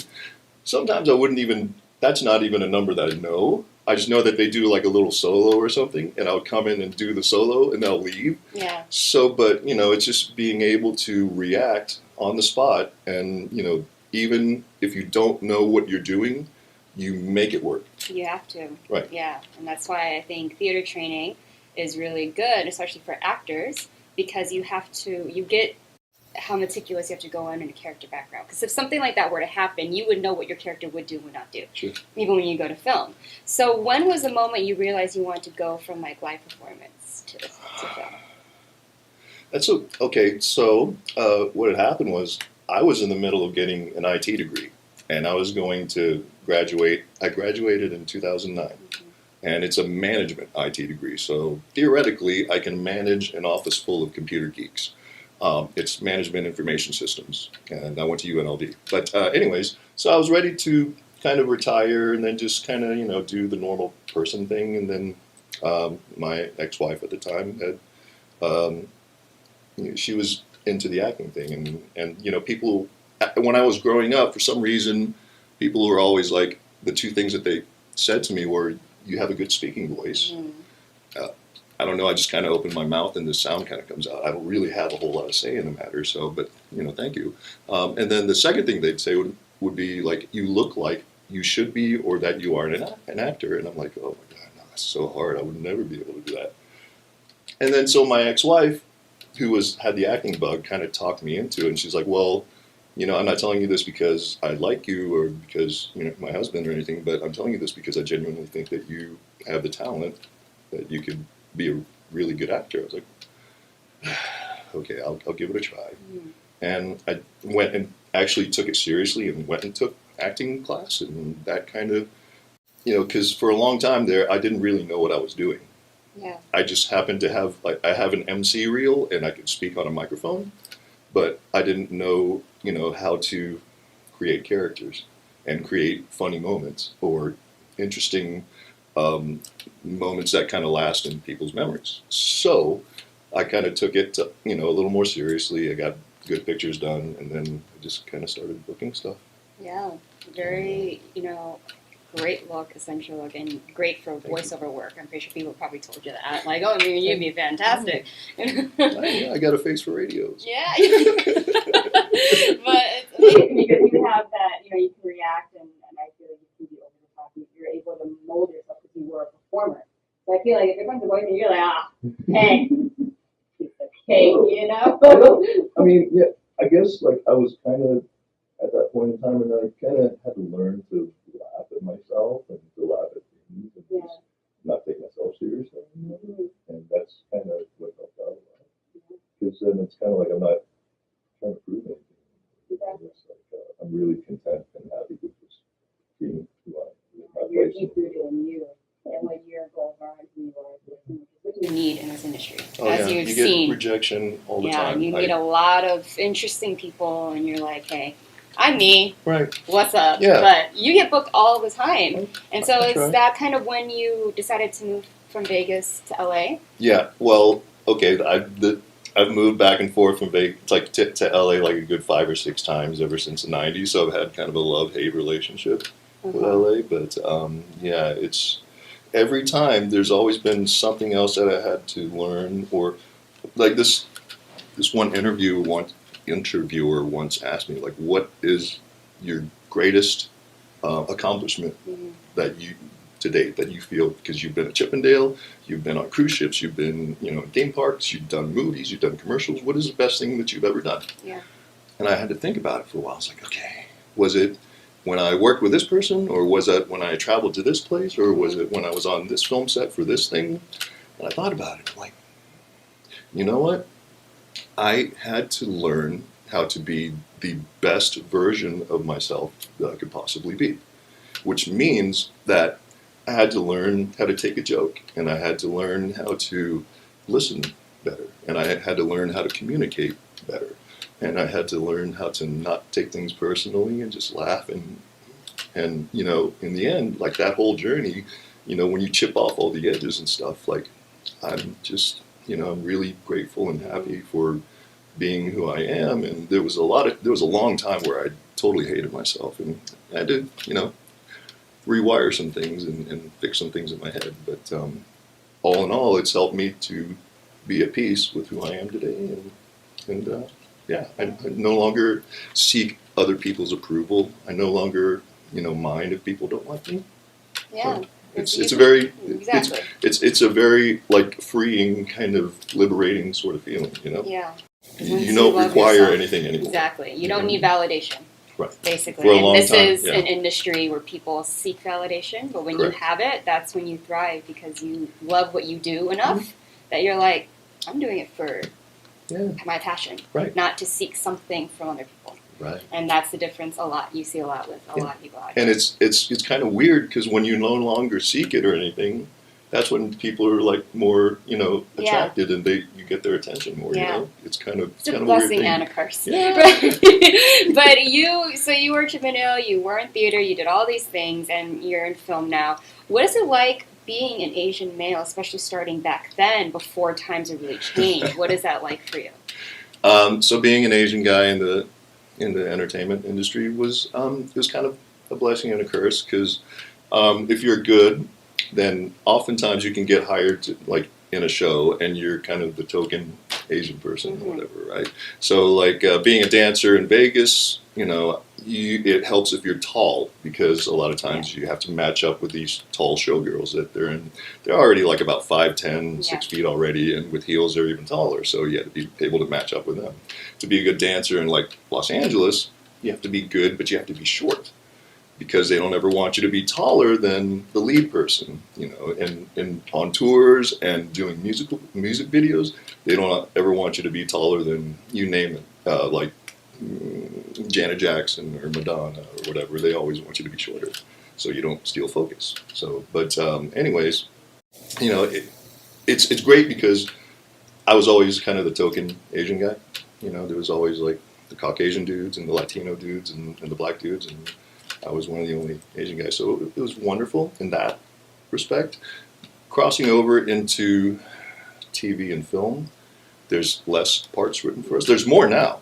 Sometimes I wouldn't even, that's not even a number that I know. I just know that they do like a little solo or something, and I'll come in and do the solo and they'll leave. Yeah. So, but, it's just being able to react on the spot, and, even if you don't know what you're doing, you make it work. You have to. Right. Yeah, and that's why I think theater training is really good, especially for actors, because you get how meticulous you have to go in a character background. Because if something like that were to happen, you would know what your character would do and would not do, even when you go to film. So when was the moment you realized you wanted to go from like live performance to film? That's okay. So what had happened was I was in the middle of getting an IT degree, and I was going to graduate. I graduated in 2009, and it's a management IT degree. So theoretically, I can manage an office full of computer geeks. It's management information systems, and I went to UNLV. But anyways, so I was ready to kind of retire and then just kind of, do the normal person thing. And then my ex-wife at the time had, she was into the acting thing. And people, when I was growing up, for some reason, people were always like, the two things that they said to me were, you have a good speaking voice. I don't know, I just kind of opened my mouth and the sound kind of comes out. I don't really have a whole lot of say in the matter, so, but, thank you. And then the second thing they'd say would be like, you look like you should be, or that you are an actor. And I'm like, oh my God, no, that's so hard. I would never be able to do that. And then so my ex-wife who had the acting bug, kind of talked me into it, and she's like, well, I'm not telling you this because I like you or because my husband or anything, but I'm telling you this because I genuinely think that you have the talent that you could be a really good actor. I was like, okay, I'll give it a try. And I went and actually took it seriously and went and took acting class, and that kind of, because for a long time there, I didn't really know what I was doing. Yeah. I just happened to have, I have an MC reel and I could speak on a microphone, but I didn't know, how to create characters and create funny moments or interesting moments that kind of last in people's memories. So I kind of took it to, a little more seriously. I got good pictures done, and then I just kind of started booking stuff. Yeah, very, great look, essential look, and great for voiceover work. I'm pretty sure people probably told you that. Like, oh, you'd be fantastic. I got a face for radios. Yeah. But it's amazing because you have that, you can react, and I feel like you can be over the top. You're able to mold yourself because you were a performer. So I feel like if it comes to voice, you're like, hey, piece of cake, I mean, yeah, I guess, I was kind of at that point in time, and I kind of had to learn to laugh at myself and to laugh at things and just not take myself seriously. And that's kind of what helped out a lot. Because then it's kind of like I'm not trying to prove anything. It's I'm really content and happy with just being who I am. You're deep rooted in you and what your goals are and who you are. What you need in this industry. As you've seen. Get rejection all the time. Yeah, you meet a lot of interesting people, and you're like, hey, I'm me. Right. What's up? Yeah. But you get booked all the time. And so is that kind of when you decided to move from Vegas to LA? Yeah. Well, okay. I've moved back and forth from Vegas to LA like a good 5 or 6 times ever since the 90s. So I've had kind of a love-hate relationship with LA. But yeah, it's every time there's always been something else that I had to learn, or like this one interviewer once asked me, like, what is your greatest accomplishment that you to date that you feel, because you've been at Chippendale, you've been on cruise ships, you've been in theme parks, you've done movies, you've done commercials, what is the best thing that you've ever done? Yeah. And I had to think about it for a while. I was like, okay, was it when I worked with this person, or was it when I traveled to this place, or was it when I was on this film set for this thing? And I thought about it, like, you know what? I had to learn how to be the best version of myself that I could possibly be, which means that I had to learn how to take a joke, and I had to learn how to listen better, and I had to learn how to communicate better, and I had to learn how to not take things personally and just laugh, and in the end, like that whole journey, when you chip off all the edges and stuff, like I'm just, I'm really grateful and happy for being who I am. And there was a long time where I totally hated myself, and I had to, rewire some things and fix some things in my head. But all in all, it's helped me to be at peace with who I am today. And yeah, I no longer seek other people's approval. I no longer, mind if people don't like me. Yeah. So it's a very it's a very like freeing, kind of liberating sort of feeling, Yeah. You don't require anything anymore. Exactly. You don't need validation. Right. Basically. For a long this time, is an industry where people seek validation, but when you have it, that's when you thrive, because you love what you do enough that you're like, I'm doing it for my passion, not to seek something from other people. Right. And that's the difference you see a lot with a lot of people out here. And it's kind of weird, because when you no longer seek it or anything, that's when people are like more, attracted, and you get their attention more, It's kind of a blessing weird thing. and a curse. Yeah. But you were Chippendale, you were in theater, you did all these things, and you're in film now. What is it like being an Asian male, especially starting back then before times have really changed? What is that like for you? So being an Asian guy in the entertainment industry was it was kind of a blessing and a curse, because if you're good, then oftentimes you can get hired to, like, in a show, and you're kind of the token Asian person or whatever, right? So like being a dancer in Vegas, it helps if you're tall, because a lot of times you have to match up with these tall showgirls that they're already like about 5'10", 6 feet already, and with heels they're even taller. So you have to be able to match up with them. To be a good dancer in like Los Angeles, you have to be good, but you have to be short, because they don't ever want you to be taller than the lead person, and on tours and doing music videos, they don't ever want you to be taller than, you name it, like Janet Jackson or Madonna or whatever. They always want you to be shorter, so you don't steal focus. So, but anyways, it's great, because I was always kind of the token Asian guy. There was always like the Caucasian dudes and the Latino dudes and the black dudes, and I was one of the only Asian guys. So it was wonderful in that respect. Crossing over into TV and film, there's less parts written for us. There's more now.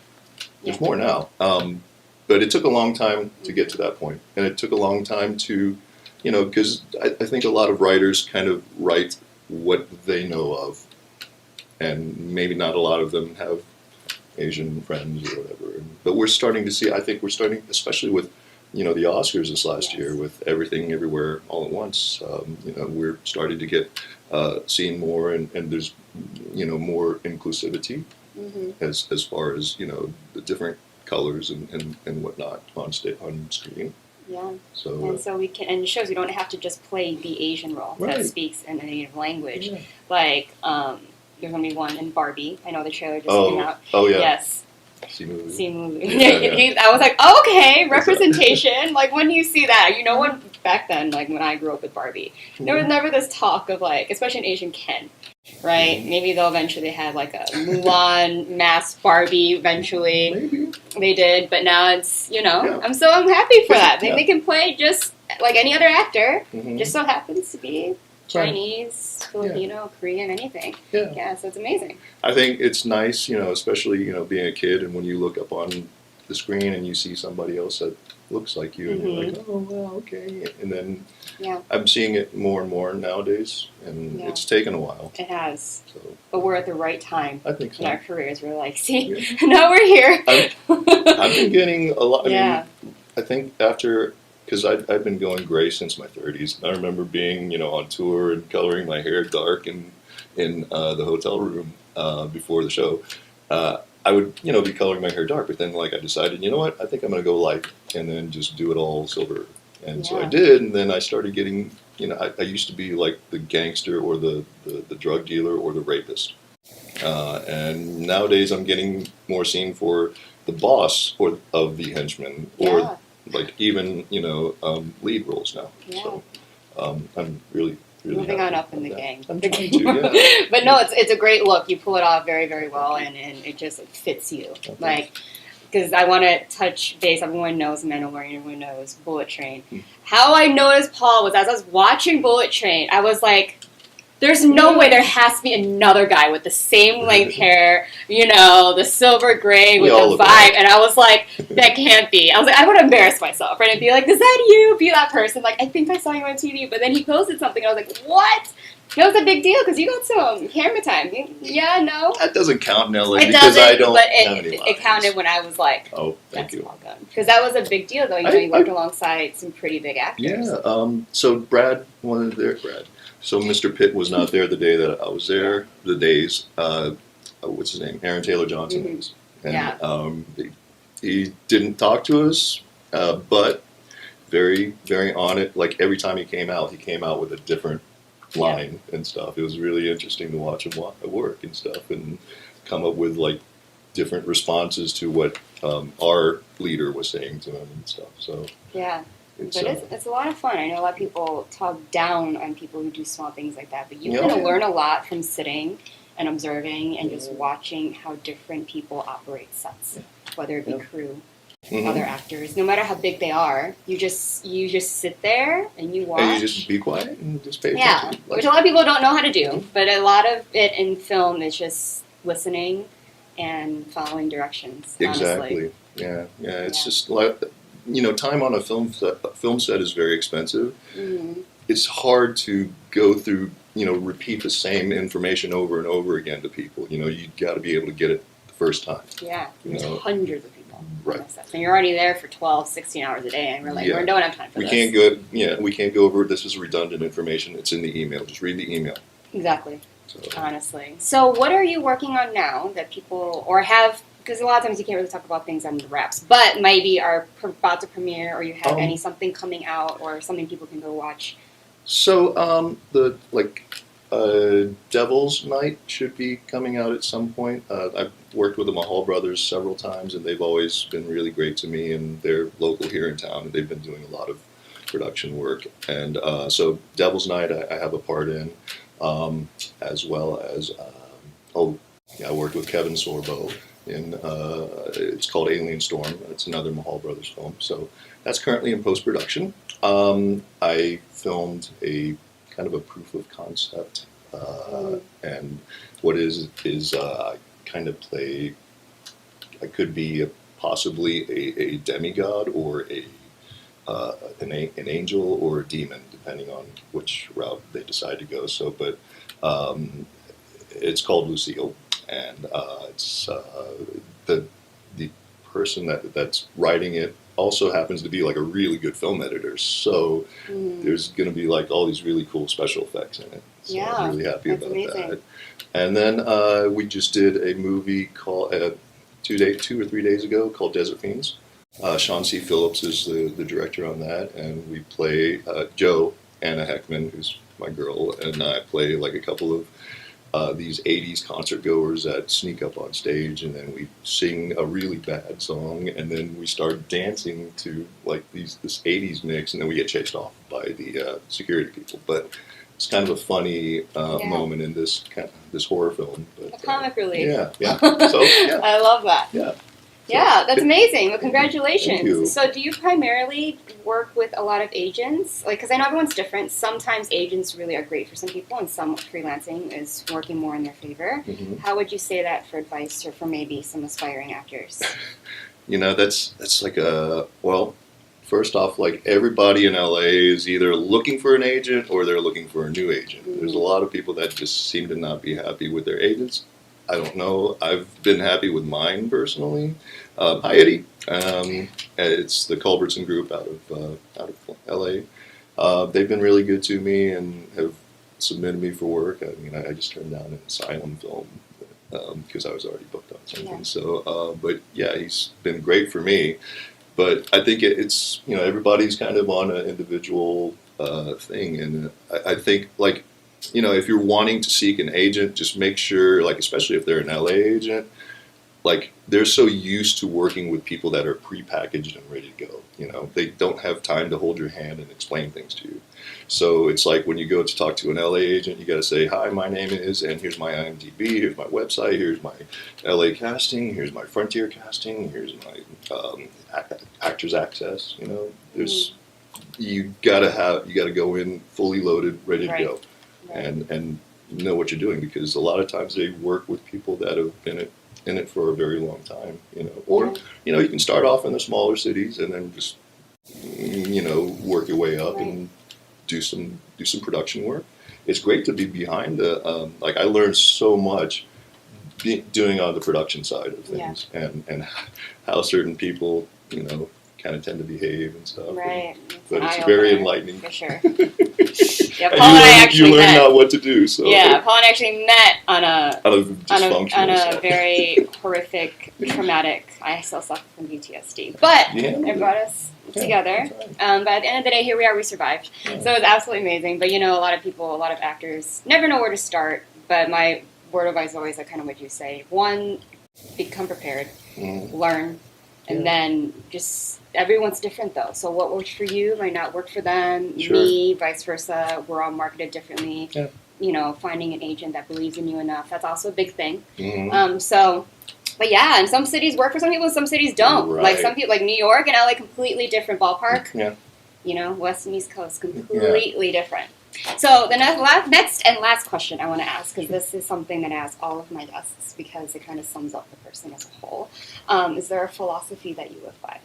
There's more now. But it took a long time to get to that point. And it took a long time to, because I think a lot of writers kind of write what they know of. And maybe not a lot of them have Asian friends or whatever. But we're starting to see, especially with, the Oscars this last year, with Everything Everywhere All at Once, we're starting to get seen more, and there's, more inclusivity as far as, the different colors and whatnot on screen. Yeah. So, and so we can, and it shows we don't have to just play the Asian role that speaks in a native language. Yeah. Like, there's going to be one in Barbie. I know the trailer just came out. Oh, yeah. Yes. See movie. Yeah. I was like, oh, okay, representation. Like, when you see that, when back then, like when I grew up with Barbie, there was never this talk of like, especially in Asian Ken, right? Maybe they'll eventually have like a Mulan masked Barbie eventually. Maybe. They did, but now it's, I'm happy for that. They can play just like any other actor, just so happens to be Chinese, Filipino, Korean, anything. Yeah, so it's amazing. I think it's nice, especially, being a kid, and when you look up on the screen and you see somebody else that looks like you, and you're like, oh, well, okay. And then I'm seeing it more and more nowadays, and it's taken a while. It has. So, but we're at the right time. I think so. In our careers, we're like, see, now we're here. I've been getting a lot. I mean, I think after... Because I've been going gray since my 30s. I remember being, on tour and coloring my hair dark in the hotel room before the show. I would, be coloring my hair dark, but then I decided, you know what, I think I'm going to go light and then just do it all silver. And so I did, and then I started getting, I used to be like the gangster or the drug dealer or the rapist. And nowadays I'm getting more seen for the boss of the henchman or like even lead roles now. So I'm really moving on up in the gang. I'm trying to, But no, it's a great look. You pull it off very, very well, and it just fits you. Okay. Like, because I want to touch base. Everyone knows Mandalorian. Everyone knows Bullet Train. How I noticed Paul was as I was watching Bullet Train, I was like, there's no way there has to be another guy with the same length hair, the silver gray with the vibe. And I was like, that can't be. I was like, I would embarrass myself, right? And be like, is that you? Be that person. Like, I think I saw you on TV. But then he posted something, and I was like, what? That was a big deal, because you got some camera time. Yeah, no? That doesn't count in LA because I don't have any lines. It counted when I was like, oh, thank you. Because that was a big deal, though. You worked alongside some pretty big actors. Yeah. So Brad. So Mr. Pitt was not there the day that I was there. The days, what's his name? Aaron Taylor Johnson. And he didn't talk to us, but very, very on it. Like every time he came out with a different line and stuff. It was really interesting to watch him work and stuff, and come up with like different responses to what our leader was saying to him and stuff. So it's a lot of fun. I know a lot of people talk down on people who do small things like that, but you can learn a lot from sitting and observing and just watching how different people operate sets, whether it be crew, other actors. No matter how big they are, you just sit there and you watch. And you just be quiet and just pay attention. Yeah, which a lot of people don't know how to do, but a lot of it in film is just listening and following directions. Exactly. Honestly. Yeah. It's just like, time on a film set is very expensive. it's hard to go through, repeat the same information over and over again to people. You got to be able to get it the first time. Yeah, there's hundreds of people. Right. And you're already there for 12, 16 hours a day, and we're like, we don't have time for this. We can't go over it. This is redundant information. It's in the email. Just read the email. Exactly. Honestly. So what are you working on now that people, or have, because a lot of times you can't really talk about things under wraps, but maybe are about to premiere, or you have something coming out, or something people can go watch? So Devil's Night should be coming out at some point. I've worked with the Mahal brothers several times, and they've always been really great to me, and they're local here in town, and they've been doing a lot of production work. And so Devil's Night I have a part in, as well as, I worked with Kevin Sorbo in, it's called Alien Storm. It's another Mahal brothers film. So that's currently in post-production. I filmed a kind of a proof of concept, and what is I kind of play, I could be possibly a demigod or an angel or a demon, depending on which route they decide to go. So, but it's called Lucille, and it's the person that's writing it also happens to be like a really good film editor, so there's going to be like all these really cool special effects in it. So I'm really happy about that. And then we just did a movie called 2 or 3 days ago called Desert Fiends. Sean C. Phillips is the director on that, and we play Joe, Anna Heckman, who's my girl, and I play like a couple of these 80s concert goers that sneak up on stage, and then we sing a really bad song, and then we start dancing to like this 80s mix, and then we get chased off by the security people. But it's kind of a funny moment in this horror film. But, comic relief. Yeah. So I love that. Yeah. Yeah, that's amazing. Well, congratulations. Thank you. So do you primarily work with a lot of agents? Like, because I know everyone's different. Sometimes agents really are great for some people, and some freelancing is working more in their favor. Mm-hmm. How would you say that for advice, or for maybe some aspiring actors? That's like first off, like everybody in LA is either looking for an agent or they're looking for a new agent. Mm-hmm. There's a lot of people that just seem to not be happy with their agents. I don't know. I've been happy with mine personally. Hi, Eddie. It's the Culbertson Group out of LA. They've been really good to me and have submitted me for work. I mean, I just turned down an Asylum film because I was already booked on something. Yeah. So, but yeah, he's been great for me. But I think it's everybody's kind of on an individual thing, and I think like. If you're wanting to seek an agent, just make sure, like, especially if they're an LA agent, like, they're so used to working with people that are prepackaged and ready to go. They don't have time to hold your hand and explain things to you. So it's like when you go to talk to an LA agent, you got to say, hi, my name is, and here's my IMDb, here's my website, here's my LA casting, here's my Frontier casting, here's my Actors Access. You gotta go in fully loaded, ready to go. And know what you're doing, because a lot of times they work with people that have been in it for a very long time, or you can start off in the smaller cities and then just work your way up and do some production work. It's great to be behind the like I learned so much doing on the production side of things, and how certain people kind of tend to behave and stuff. Right. But it's very enlightening. For sure. Yeah, Paul and I actually you learn met. Now what to do. So yeah, Paul and I actually met on a stuff. very horrific, traumatic. I still suffer from PTSD, but it brought us together. Right. But at the end of the day, here we are. We survived. Yeah. So it's absolutely amazing. But a lot of people, a lot of actors never know where to start. But my word of advice is always like kind of what you say. One, become prepared, learn, and then just. Everyone's different though, so what works for you might not work for them, me, vice versa. We're all marketed differently. Yeah. Finding an agent that believes in you enough, that's also a big thing. Mm-hmm. But yeah, and some cities work for some people, some cities don't. Right. Like some people, like New York and LA, completely different ballpark. Yeah. West and East Coast, completely different. So the next and last question I want to ask, because this is something that I ask all of my guests, because it kind of sums up the person as a whole. Is there a philosophy that you live by?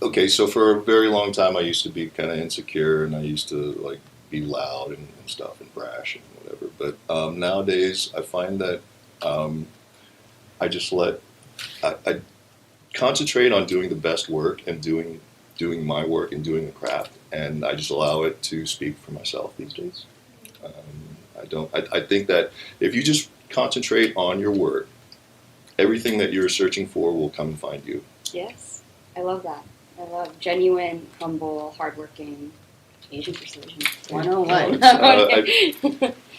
Okay, so for a very long time, I used to be kind of insecure, and I used to like be loud and stuff and brash and whatever. But nowadays, I find that I just I concentrate on doing the best work and doing my work and doing the craft, and I just allow it to speak for myself these days. I think that if you just concentrate on your work, everything that you're searching for will come and find you. Yes, I love that. I love genuine, humble, hardworking Asian persuasion 101.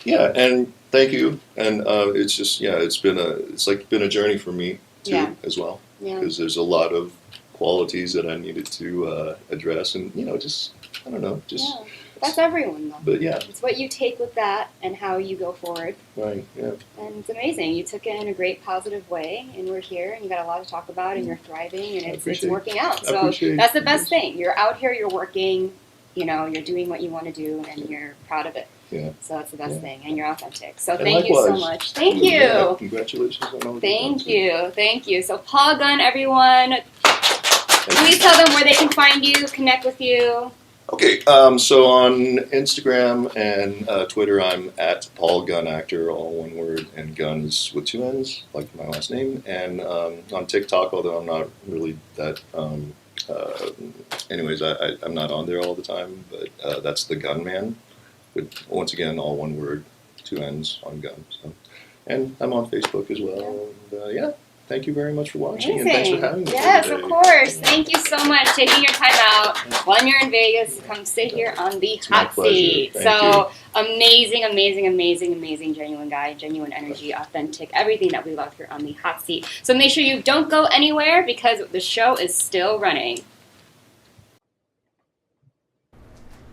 Yeah, and thank you. And it's just it's been a journey for me too as well, because there's a lot of qualities that I needed to address, and just I don't know, just. Yeah. That's everyone, though. But it's what you take with that and how you go forward. Right. Yeah. And it's amazing. You took it in a great, positive way, and we're here, and you got a lot to talk about, and you're thriving, and it's working out. So that's the best thing. You're out here, you're working, you're doing what you want to do, and you're proud of it. Yeah. So that's the best thing, and you're authentic. So and thank you so much. Thank you. Yeah, congratulations on all Thank you. So Paul Gunn, everyone, please tell them where they can find you, connect with you. Okay, so on Instagram and Twitter, I'm at Paul Gunn Actor, all one word, and Gunn is with two N's, like my last name. And on TikTok, although I'm not really that, anyways, I'm not on there all the time, but that's the Gunn Man. But once again, all one word, two N's on Gunn. So. And I'm on Facebook as well. And, thank you very much for watching. Amazing. And thanks for having me. Yes, of course. Thank you so much for taking your time out when you're in Vegas to come sit here on the hot seat. So amazing, genuine guy, genuine energy, authentic, everything that we love here on the hot seat. So make sure you don't go anywhere because the show is still running.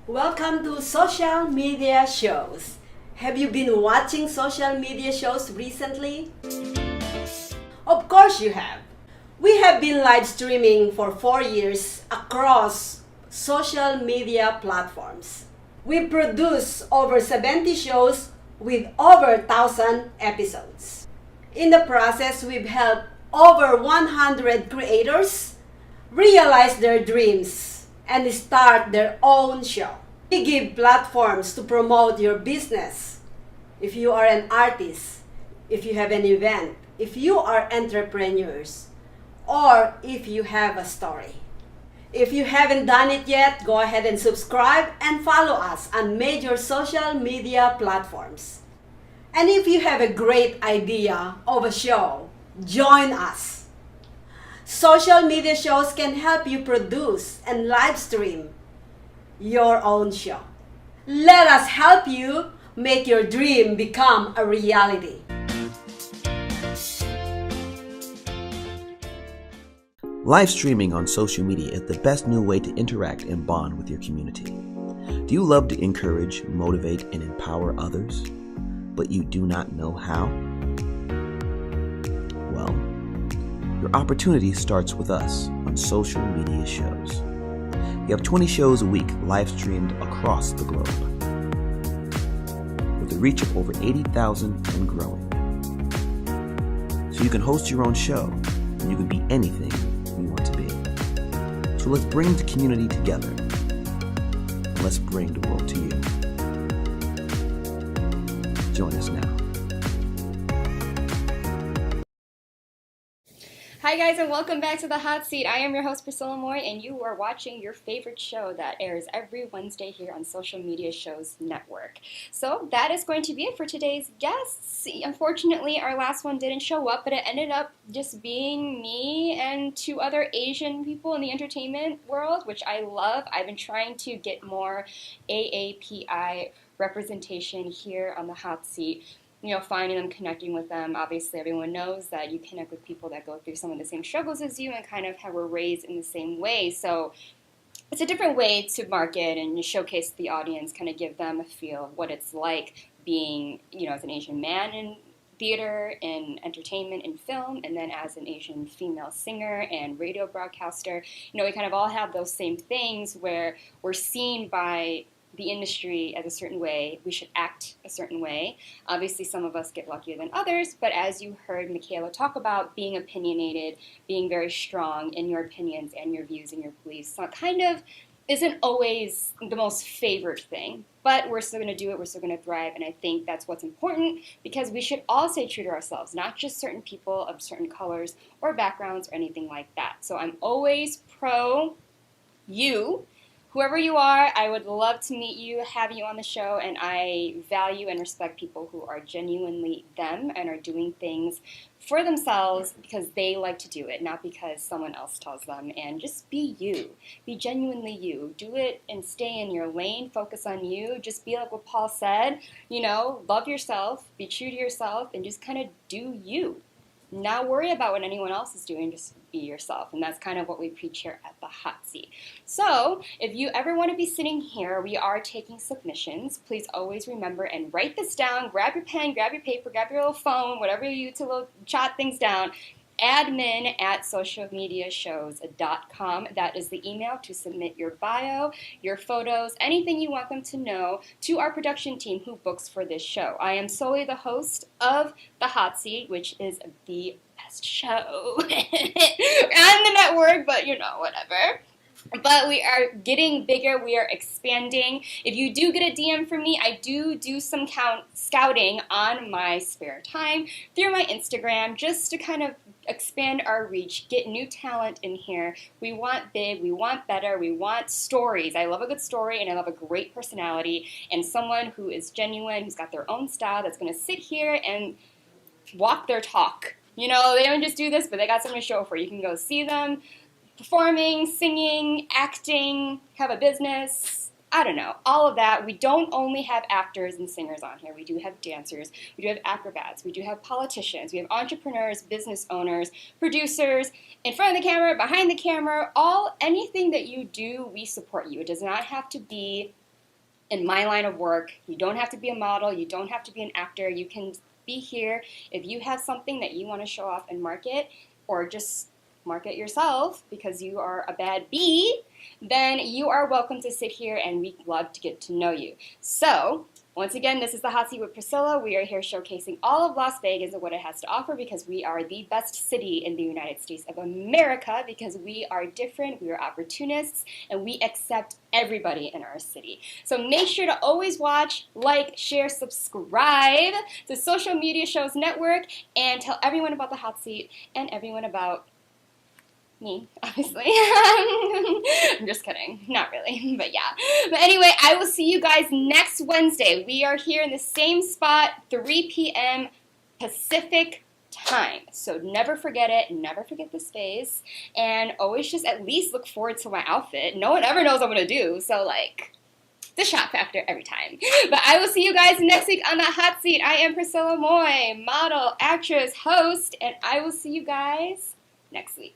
Welcome to social media shows. Have you been watching social media shows recently? Of course you have. We have been live streaming for 4 years across social media platforms. We produce over 70 shows with over 1,000 episodes. In the process, we've helped over 100 creators realize their dreams and start their own show. We give platforms to promote your business. If you are an artist, if you have an event, if you are entrepreneurs, or if you have a story. If you haven't done it yet, go ahead and subscribe and follow us on major social media platforms. And if you have a great idea of a show, join us. Social media shows can help you produce and live stream your own show. Let us help you make your dream become a reality. Live streaming on social media is the best new way to interact and bond with your community. Do you love to encourage, motivate, and empower others, but you do not know how? Well, your opportunity starts with us on social media shows. We have 20 shows a week live streamed across the globe, with a reach of over 80,000 and growing. So you can host your own show, and you can be anything you want to be. So let's bring the community together, and let's bring the world to you. Join us now. Hi guys, and welcome back to the hot seat. I am your host Priscilla Moy, and you are watching your favorite show that airs every Wednesday here on Social Media Shows Network. So that is going to be it for today's guests. Unfortunately, our last one didn't show up, but it ended up just being me and two other Asian people in the entertainment world, which I love. I've been trying to get more AAPI representation here on the hot seat. Finding them, connecting with them. Obviously, everyone knows that you connect with people that go through some of the same struggles as you and kind of were raised in the same way. So it's a different way to market and showcase the audience, kind of give them a feel of what it's like being, as an Asian man in theater, in entertainment, in film, and then as an Asian female singer and radio broadcaster. We kind of all have those same things where we're seen by the industry as a certain way, we should act a certain way. Obviously, some of us get luckier than others, but as you heard Maiekayla talk about, being opinionated, being very strong in your opinions and your views and your beliefs, so kind of isn't always the most favored thing, but we're still going to do it, we're still going to thrive, and I think that's what's important, because we should all stay true to ourselves, not just certain people of certain colors or backgrounds or anything like that. So I'm always pro you. Whoever you are, I would love to meet you, have you on the show, and I value and respect people who are genuinely them and are doing things for themselves because they like to do it, not because someone else tells them. And just be you. Be genuinely you. Do it and stay in your lane. Focus on you. Just be like what Paul said, love yourself, be true to yourself, and just kind of do you. Not worry about what anyone else is doing, just be yourself. And that's kind of what we preach here at the Hot Seat. So if you ever want to be sitting here, we are taking submissions. Please always remember and write this down. Grab your pen, grab your paper, grab your little phone, whatever you use to jot things down. admin@socialmediashows.com. That is the email to submit your bio, your photos, anything you want them to know to our production team who books for this show. I am solely the host of The Hot Seat, which is the best show on the network, but whatever. But we are getting bigger. We are expanding. If you do get a DM from me, I do some scouting on my spare time through my Instagram just to kind of expand our reach, get new talent in here. We want big, we want better, we want stories. I love a good story and I love a great personality and someone who is genuine, who's got their own style, that's going to sit here and walk their talk. They don't just do this, but they got something to show for. You can go see them performing, singing, acting, have a business, I don't know, all of that. We don't only have actors and singers on here. We do have dancers, we do have acrobats, we do have politicians, we have entrepreneurs, business owners, producers, in front of the camera, behind the camera, anything that you do, we support you. It does not have to be in my line of work. You don't have to be a model, you don't have to be an actor. You can be here. If you have something that you want to show off and market, or just market yourself because you are a bad bee, then you are welcome to sit here and we'd love to get to know you. So, once again, this is The Hot Seat with Priscilla. We are here showcasing all of Las Vegas and what it has to offer because we are the best city in the United States of America because we are different, we are opportunists, and we accept everybody in our city. So make sure to always watch, like, share, subscribe to Social Media Shows Network, and tell everyone about The Hot Seat and everyone about me, obviously. I'm just kidding. Not really, but yeah. But anyway, I will see you guys next Wednesday. We are here in the same spot, 3 p.m. Pacific time. So never forget it. Never forget this phase. And always just at least look forward to my outfit. No one ever knows what I'm going to do. So, the shock factor every time. But I will see you guys next week on The Hot Seat. I am Priscilla Moy, model, actress, host, and I will see you guys next week.